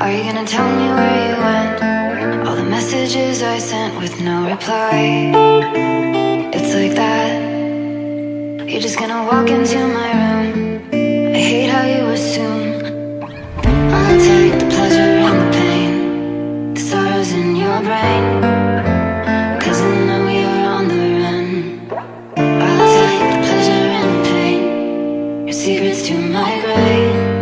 Are you gonna tell me where you went? All the messages I sent with no reply. It's like that. You're just gonna walk into my room. I hate how you assume I'll take the pleasure and the pain, the sorrows in your brain, 'cause I know you're on the run. I'll take the pleasure and the pain, your secrets to my grave.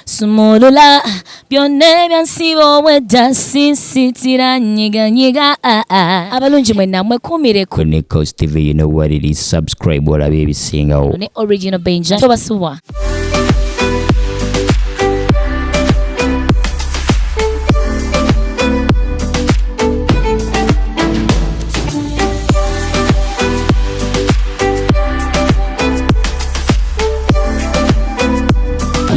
Sumolula byonne byansibo wedda sisitira nyiga abalungi mwenna mwekumire ku NEKOZ TV. You know what it is. Subscribe wala bebisingawo ne original Benja tobasuwa.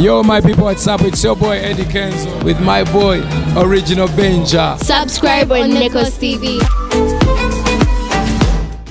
Yo, my people, what's up? It's your boy Eddie Kenzo with my boy Original Benja. Subscribe on NEKOZ TV.